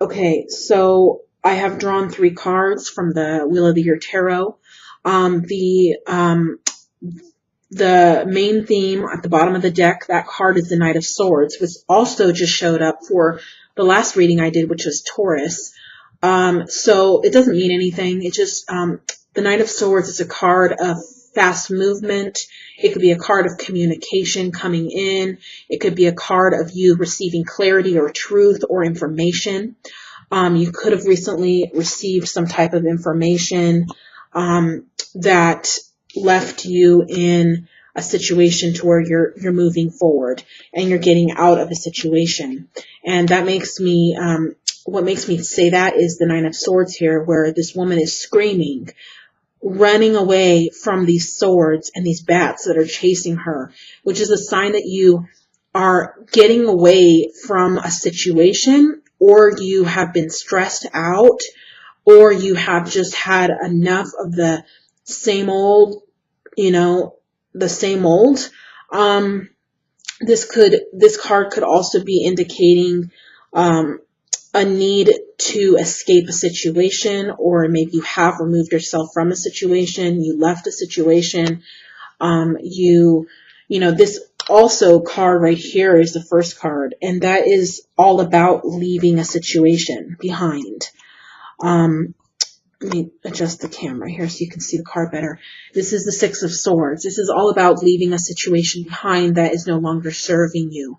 Okay, so I have drawn 3 cards from the Wheel of the Year Tarot. Um, the um, the main theme at the bottom of the deck, that card is the Knight of Swords, which also just showed up for the last reading I did, which was Taurus. So it doesn't mean anything. It just, the Knight of Swords is a card of fast movement. It could be a card of communication coming in. It could be a card of you receiving clarity or truth or information. You could have recently received some type of information that left you in a situation to where you're moving forward and you're getting out of a situation. And that makes me, what makes me say that is the Nine of Swords here, where this woman is screaming, running away from these swords and these bats that are chasing her, which is a sign that you are getting away from a situation, or you have been stressed out, or you have just had enough of the same old, the same old. This card could also be indicating a need to escape a situation, or maybe you have removed yourself from a situation, you left a situation, this also card right here is the first card, and that is all about leaving a situation behind. Let me adjust the camera here so you can see the card better. This is the Six of Swords. This is all about leaving a situation behind that is no longer serving you.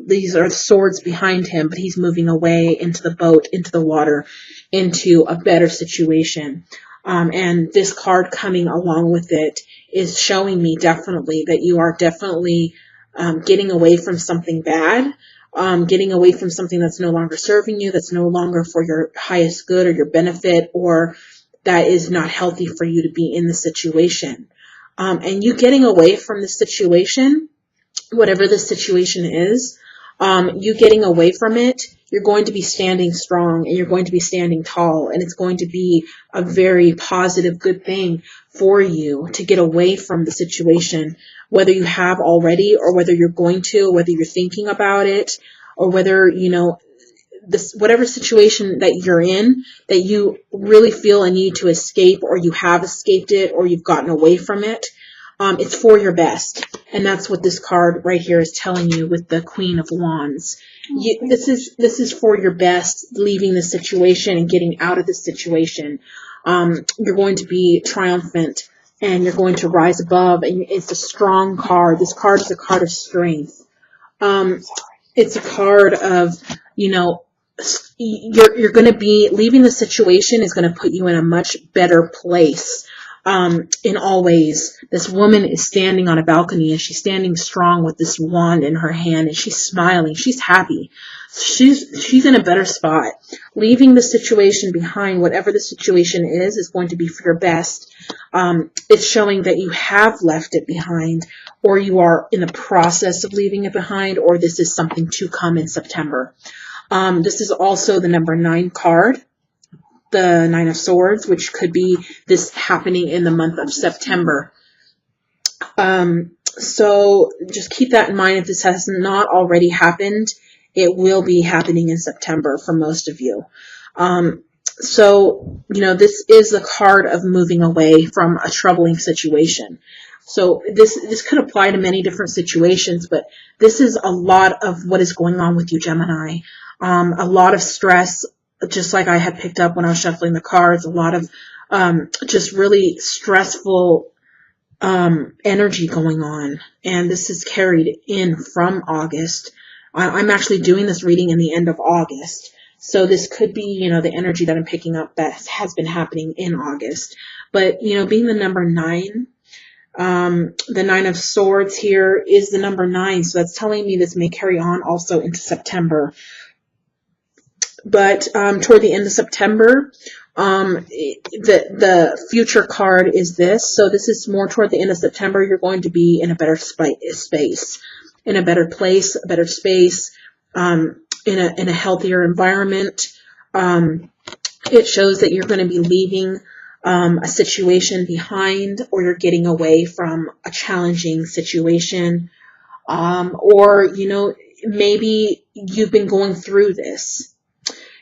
These are swords behind him, but he's moving away into the boat, into the water, into a better situation. And this card coming along with it is showing me definitely that you are definitely getting away from something bad. Getting away from something that's no longer serving you, that's no longer for your highest good or your benefit, or that is not healthy for you to be in the situation. And you getting away from the situation, whatever the situation is, you getting away from it, you're going to be standing strong and you're going to be standing tall, and it's going to be a very positive, good thing for you to get away from the situation, whether you have already or whether you're going to, whether you're thinking about it, or whether, this, whatever situation that you're in that you really feel a need to escape, or you have escaped it, or you've gotten away from it. It's for your best. And that's what this card right here is telling you with the Queen of Wands. This is for your best, leaving the situation and getting out of the situation. You're going to be triumphant and you're going to rise above, and it's a strong card. This card is a card of strength. It's a card of, you're going to be leaving the situation is going to put you in a much better place. In all ways. This woman is standing on a balcony, and she's standing strong with this wand in her hand, and she's smiling. She's happy. She's in a better spot. Leaving the situation behind, whatever the situation is going to be for your best. It's showing that you have left it behind, or you are in the process of leaving it behind, or this is something to come in September. This is also the number 9 card, the Nine of Swords, which could be this happening in the month of September. So just keep that in mind. If this has not already happened, it will be happening in September for most of you. So, this is the card of moving away from a troubling situation. So this could apply to many different situations, but this is a lot of what is going on with you, Gemini. A lot of stress, just like I had picked up when I was shuffling the cards, a lot of just really stressful energy going on. And this is carried in from August. I'm actually doing this reading in the end of August. So this could be, the energy that I'm picking up that has been happening in August. But, being the number 9, the Nine of Swords here is the number 9. So that's telling me this may carry on also into September. But toward the end of September, the future card is this. So this is more toward the end of September. You're going to be in a better space, in a better place, a better space, in a healthier environment. It shows that you're going to be leaving a situation behind, or you're getting away from a challenging situation, or maybe you've been going through this.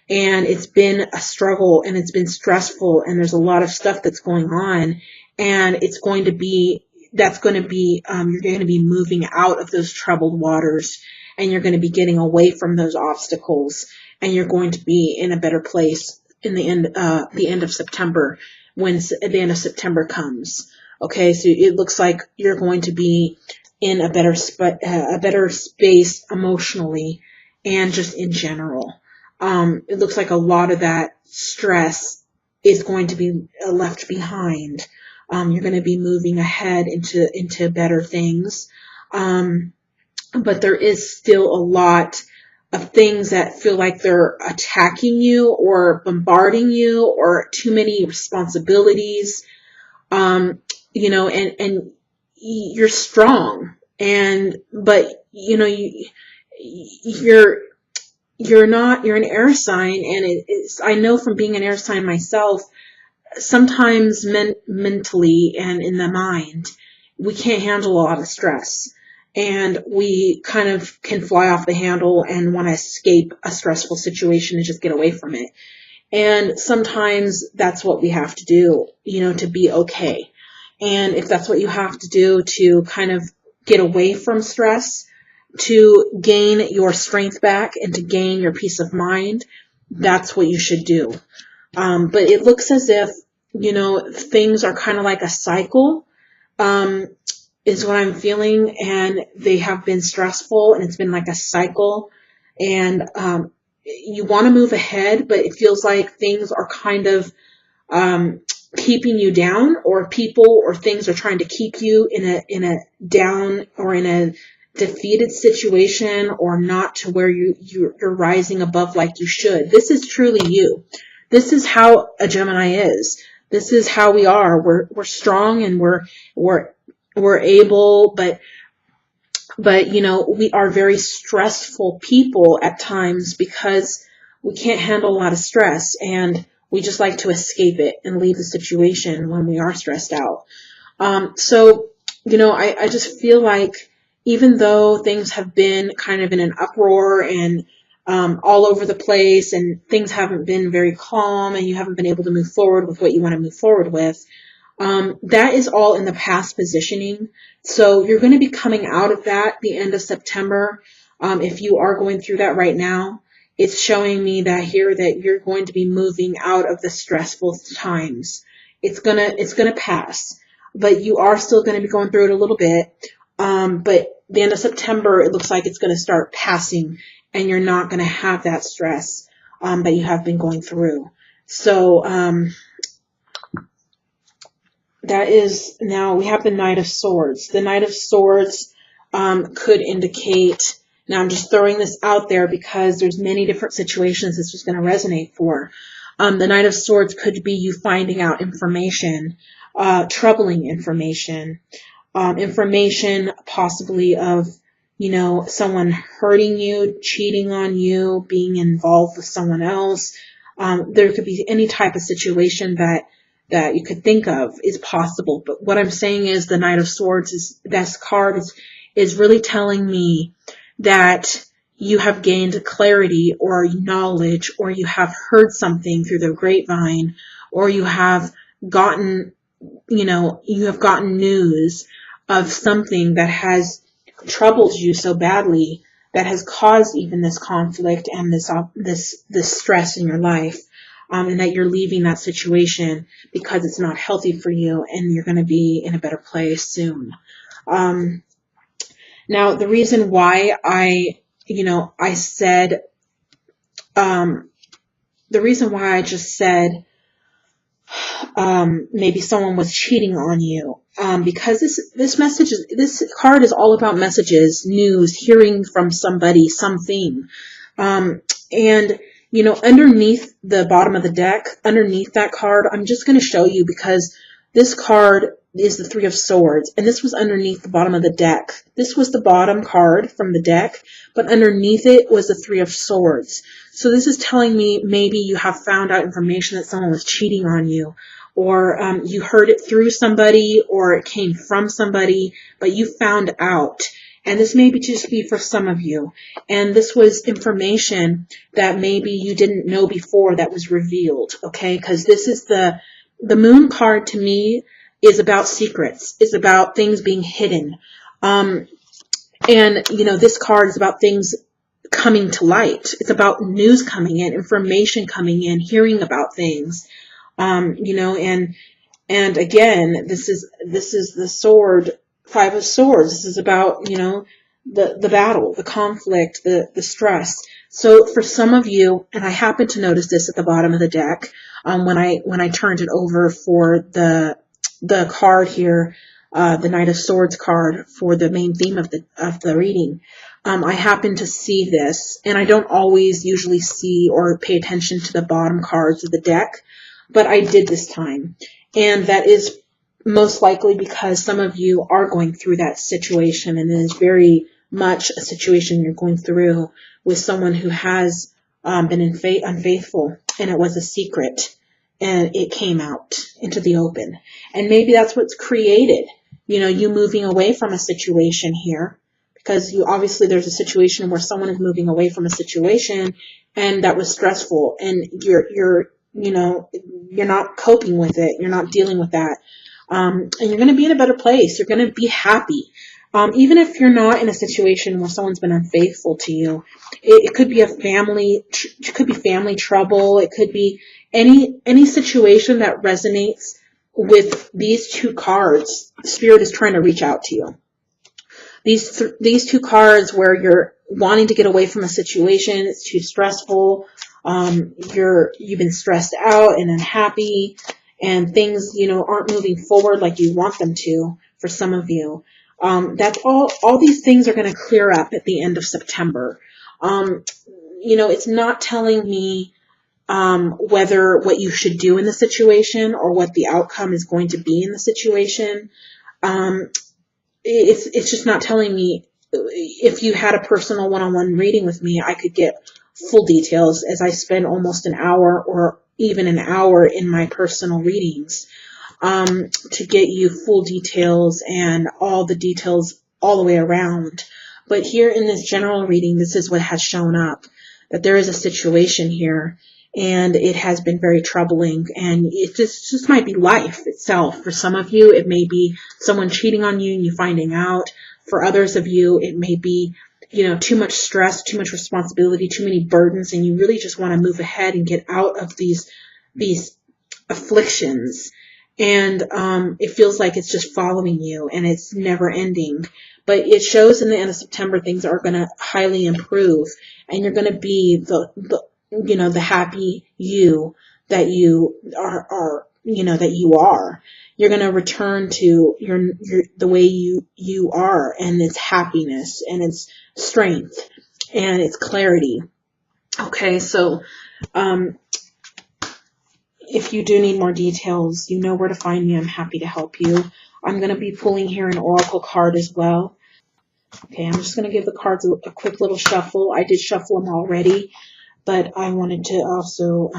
and it's been a struggle and it's been stressful and there's a lot of stuff that's going on, and it's going to be, you're going to be moving out of those troubled waters, and you're going to be getting away from those obstacles, and you're going to be in a better place in the end of September, when the end of September comes. Okay, so it looks like you're going to be in a better space emotionally and just in general. It looks like a lot of that stress is going to be left behind. You're going to be moving ahead into better things. But there is still a lot of things that feel like they're attacking you or bombarding you, or too many responsibilities. You know, and you're strong, but you know, you're an air sign, and it's, I know from being an air sign myself, sometimes mentally and in the mind, we can't handle a lot of stress, and we kind of can fly off the handle and want to escape a stressful situation and just get away from it. And sometimes that's what we have to do, you know, to be okay. And if that's what you have to do to kind of get away from stress, to gain your strength back and to gain your peace of mind, that's what you should do. But it looks as if, you know, things are kind of like a cycle, is what I'm feeling, and they have been stressful, and it's been like a cycle, and you want to move ahead, but it feels like things are kind of keeping you down, or people or things are trying to keep you in a down or in a defeated situation, or not to where you're rising above like you should. This is truly you. This is how a Gemini is. This is how we are. We're strong, and we're able, but you know, we are very stressful people at times because we can't handle a lot of stress, and we just like to escape it and leave the situation when we are stressed out. So, you know, I just feel like even though things have been kind of in an uproar and all over the place, and things haven't been very calm, and you haven't been able to move forward with what you want to move forward with, that is all in the past positioning. So you're going to be coming out of that the end of September. If you are going through that right now, it's showing me that here that you're going to be moving out of the stressful times. It's gonna pass, but you are still going to be going through it a little bit. But the end of September, it looks like it's going to start passing, and you're not going to have that stress that you have been going through. So that is, now we have the Knight of Swords. The Knight of Swords could indicate, now I'm just throwing this out there because there's many different situations this is going to resonate for. The Knight of Swords could be you finding out information, troubling information, information possibly of, you know, someone hurting you, cheating on you, being involved with someone else. There could be any type of situation that you could think of is possible. But what I'm saying is the Knight of Swords is, this card is really telling me that you have gained clarity or knowledge, or you have heard something through the grapevine, or you have gotten, you know, you have gotten news of something that has troubled you so badly, that has caused even this conflict and this stress in your life, and that you're leaving that situation because it's not healthy for you, and you're going to be in a better place soon. Now, the reason why I just said maybe someone was cheating on you, because this card is all about messages, news, hearing from somebody, something, and you know, underneath the bottom of the deck, underneath that card, I'm just going to show you, because this card is the Three of Swords, and this was underneath the bottom of the deck. This was the bottom card from the deck, but underneath it was the Three of Swords. So this is telling me maybe you have found out information that someone was cheating on you, or you heard it through somebody, or it came from somebody, but you found out. And this may just be for some of you. And this was information that maybe you didn't know before that was revealed, okay? Because this is the moon card to me is about secrets, is about things being hidden. And, you know, this card is about things coming to light. It's about news coming in, information coming in, hearing about things, you know, and again, this is the sword, Five of Swords. This is about, you know, the battle, the conflict, the stress. So for some of you, and I happened to notice this at the bottom of the deck, when I turned it over for the card here, the Knight of Swords card for the main theme of the reading. I happened to see this, and I don't always usually see or pay attention to the bottom cards of the deck, but I did this time. And that is most likely because some of you are going through that situation, and it is very much a situation you're going through with someone who has been unfaithful, and it was a secret, and it came out into the open. And maybe that's what's created, you know, you moving away from a situation here, because you obviously there's a situation where someone is moving away from a situation, and that was stressful, and you're you know, you're not coping with it. You're not dealing with that. And you're going to be in a better place. You're going to be happy. Even if you're not in a situation where someone's been unfaithful to you, it could be it could be family trouble. It could be any situation that resonates with these two cards. Spirit is trying to reach out to you. These two cards where you're wanting to get away from a situation, it's too stressful. You've been stressed out and unhappy, and things, you know, aren't moving forward like you want them to for some of you. That's all these things are going to clear up at the end of September. You know, it's not telling me whether what you should do in the situation or what the outcome is going to be in the situation. It's just not telling me. If you had a personal one-on-one reading with me, I could get full details, as I spend almost an hour or even an hour in my personal readings to get you full details and all the details all the way around. But here in this general reading, this is what has shown up, that there is a situation here, and it has been very troubling, and it just might be life itself. For some of you, it may be someone cheating on you and you finding out. For others of you, it may be, you know, too much stress, too much responsibility, too many burdens, and you really just want to move ahead and get out of these afflictions. And it feels like it's just following you, and it's never ending. But it shows in the end of September things are going to highly improve, and you're going to be the happy you that you are, you know, that you are. You're going to return to the way you are, and its happiness and its strength and its clarity. Okay, so if you do need more details, you know where to find me. I'm happy to help you. I'm going to be pulling here an oracle card as well. Okay, I'm just going to give the cards a quick little shuffle. I did shuffle them already, but I wanted to also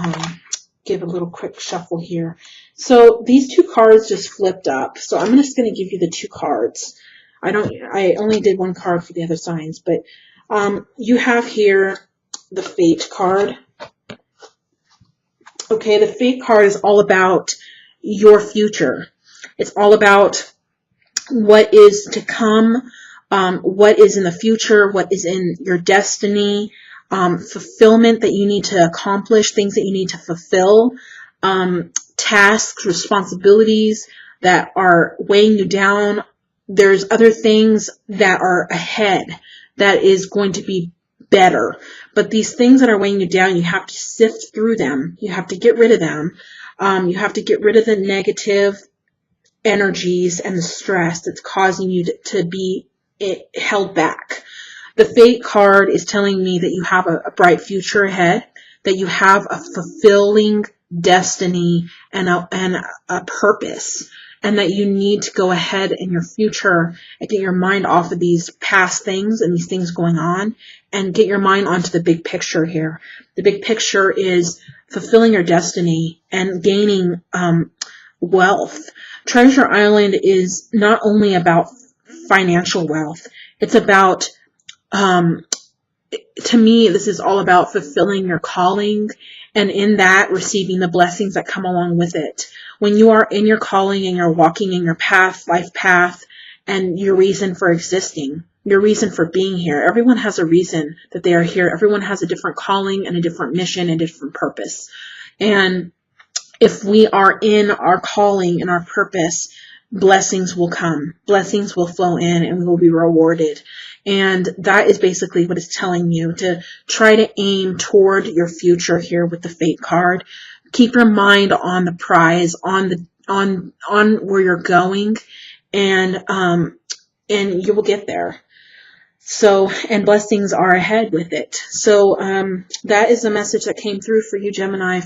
give a little quick shuffle here. So these two cards just flipped up. So I'm just going to give you the two cards. I only did one card for the other signs, but you have here the Fate card. Okay, the Fate card is all about your future. It's all about what is to come, what is in the future, what is in your destiny, fulfillment that you need to accomplish, things that you need to fulfill, tasks, responsibilities that are weighing you down. There's other things that are ahead that is going to be better. But these things that are weighing you down, you have to sift through them. You have to get rid of them. You have to get rid of the negative energies and the stress that's causing you to be held back. The Fate card is telling me that you have a bright future ahead, that you have a fulfilling destiny and a purpose, and that you need to go ahead in your future and get your mind off of these past things and these things going on, and get your mind onto the big picture here. The big picture is fulfilling your destiny and gaining wealth. Treasure Island is not only about financial wealth. It's about, to me, this is all about fulfilling your calling, and in that, receiving the blessings that come along with it. When you are in your calling and you're walking in your path, life path, and your reason for existing, your reason for being here. Everyone has a reason that they are here. Everyone has a different calling and a different mission and a different purpose. And if we are in our calling and our purpose, blessings will come. Blessings will flow in and we will be rewarded. And that is basically what it's telling you, to try to aim toward your future here with the Fate card. Keep your mind on the prize, on where you're going, and you will get there. So, and blessings are ahead with it. So, that is the message that came through for you, Gemini.